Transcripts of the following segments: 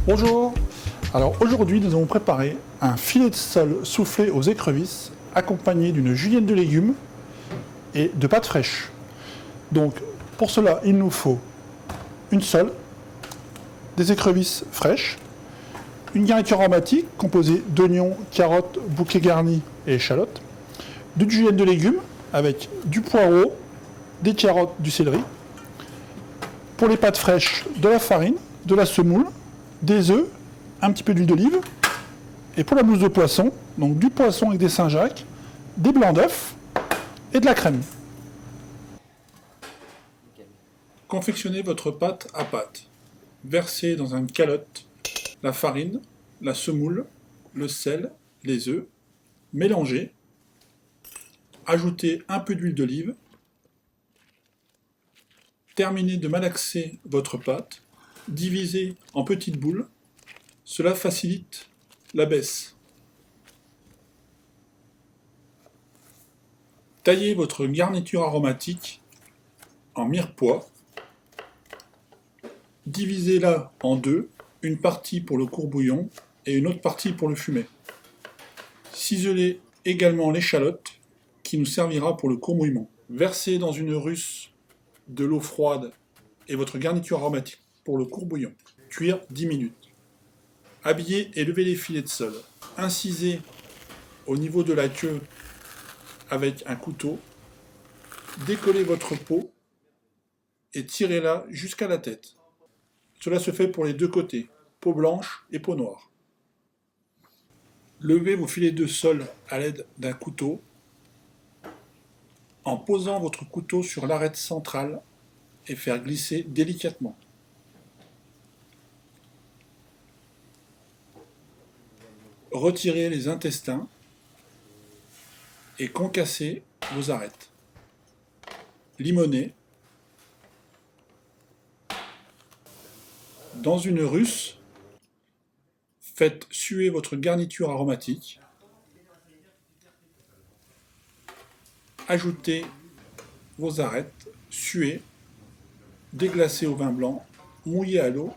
Bonjour. Alors aujourd'hui nous avons préparé un filet de sole soufflé aux écrevisses accompagné d'une julienne de légumes et de pâtes fraîches. Donc pour cela il nous faut une sole, des écrevisses fraîches, une garniture aromatique composée d'oignons, carottes, bouquets garnis et échalotes, d'une julienne de légumes avec du poireau, des carottes, du céleri. Pour les pâtes fraîches, de la farine, de la semoule, des œufs, un petit peu d'huile d'olive. Et pour la mousse de poisson, donc du poisson avec des Saint-Jacques, des blancs d'œufs et de la crème. Confectionnez votre pâte à pâte. Versez dans une calotte la farine, la semoule, le sel, les œufs. Mélangez. Ajoutez un peu d'huile d'olive. Terminez de malaxer votre pâte. Divisez en petites boules. Cela facilite la baisse. Taillez votre garniture aromatique en mirepoix. Divisez-la en deux, une partie pour le courbouillon et une autre partie pour le fumet. Ciselez également l'échalote qui nous servira pour le courmouillement. Versez dans une russe de l'eau froide et votre garniture aromatique pour le courbouillon. Cuire 10 minutes. Habillez et levez les filets de sole. Incisez au niveau de la queue avec un couteau. Décollez votre peau et tirez-la jusqu'à la tête. Cela se fait pour les deux côtés, peau blanche et peau noire. Levez vos filets de sole à l'aide d'un couteau en posant votre couteau sur l'arête centrale et faire glisser délicatement. Retirez les intestins et concassez vos arêtes. Limonez. Dans une russe, faites suer votre garniture aromatique. Ajoutez vos arêtes, suez, déglacez au vin blanc, mouillez à l'eau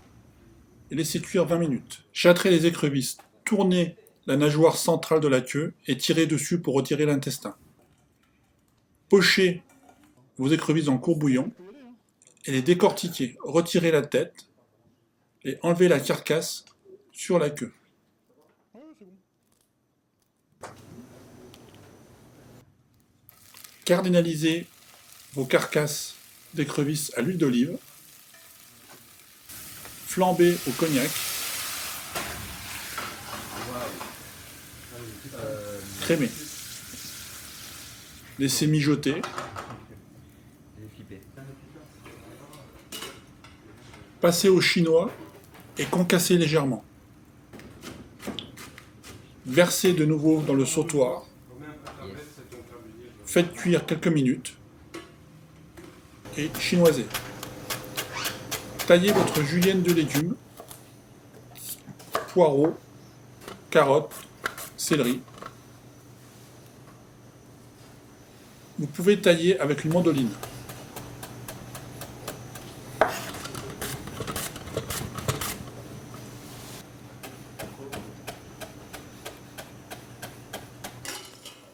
et laissez cuire 20 minutes. Châtrez les écrevisses, tournez la nageoire centrale de la queue et tirez dessus pour retirer l'intestin. Pochez vos écrevisses en courbouillon et les décortiquez. Retirez la tête et enlevez la carcasse sur la queue. Cardinalisez vos carcasses d'écrevisses à l'huile d'olive. Flambez au cognac. Crémez. Laissez mijoter. Passez au chinois et concassez légèrement. Versez de nouveau dans le sautoir. Faites cuire quelques minutes et chinoisez. Taillez votre julienne de légumes, poireaux, carottes, céleri. Vous pouvez tailler avec une mandoline.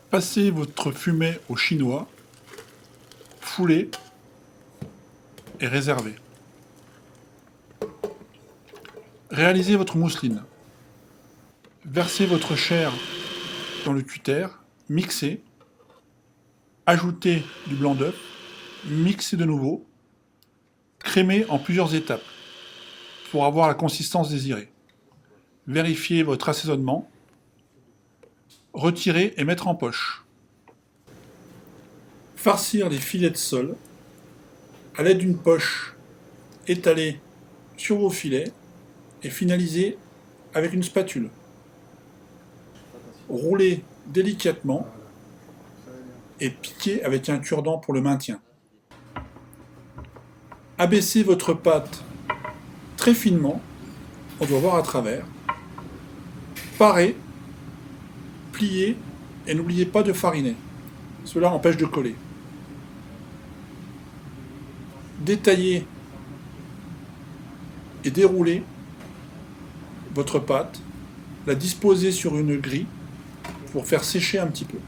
Passez votre fumet au chinois, foulez et réservez. Réalisez votre mousseline. Versez votre chair dans le cutter, mixez, ajoutez du blanc d'œuf, mixez de nouveau, crémez en plusieurs étapes pour avoir la consistance désirée. Vérifiez votre assaisonnement. Retirer et mettre en poche. Farcir les filets de sole à l'aide d'une poche étalée sur vos filets et finaliser avec une spatule. Rouler délicatement et piquer avec un cure-dent pour le maintien. Abaissez votre pâte très finement, on doit voir à travers. Parez. Pliez et n'oubliez pas de fariner. Cela empêche de coller. Détaillez et déroulez votre pâte, la disposer sur une grille pour faire sécher un petit peu.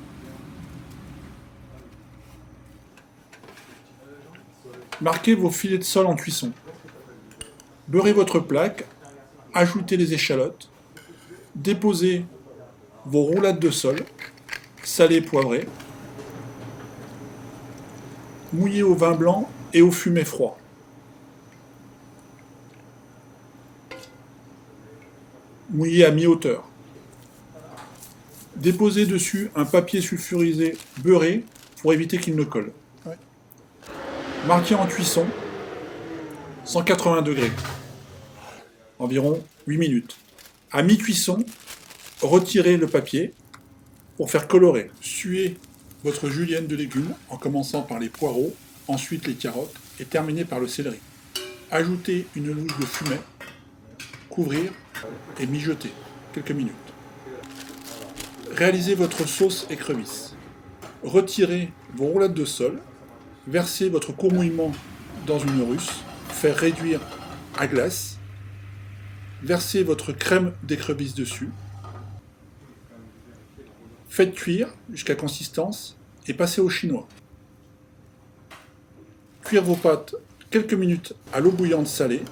Marquez vos filets de sole en cuisson. Beurrez votre plaque, ajoutez les échalotes, déposez vos roulades de sole, salées, poivrées, mouillez au vin blanc et au fumet froid. Mouillez à mi-hauteur. Déposez dessus un papier sulfurisé beurré pour éviter qu'il ne colle. Ouais. Marquez en cuisson 180 degrés, environ 8 minutes. À mi-cuisson, retirez le papier pour faire colorer. Suez votre julienne de légumes en commençant par les poireaux, ensuite les carottes et terminez par le céleri. Ajoutez une louche de fumet, couvrir et mijoter quelques minutes. Réalisez votre sauce écrevisse. Retirez vos roulades de sole, versez votre courmouillement dans une russe, faire réduire à glace, versez votre crème d'écrevisse dessus, faites cuire jusqu'à consistance et passez au chinois. Cuire vos pâtes quelques minutes à l'eau bouillante salée,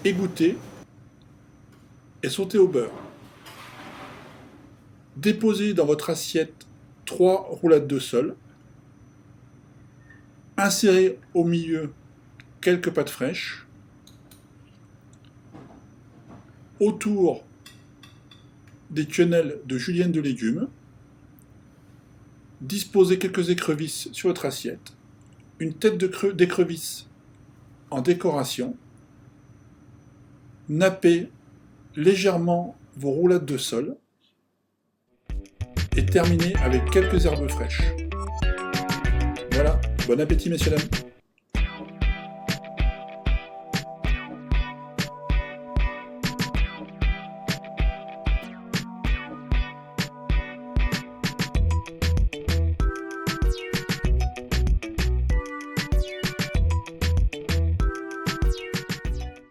égouttez et sautez au beurre. Déposez dans votre assiette 3 roulades de sole, insérez au milieu quelques pâtes fraîches, autour des quenelles de julienne de légumes, disposez quelques écrevisses sur votre assiette, une tête d'écrevisse en décoration, nappez légèrement vos roulades de sole et terminez avec quelques herbes fraîches. Voilà, bon appétit messieurs dames.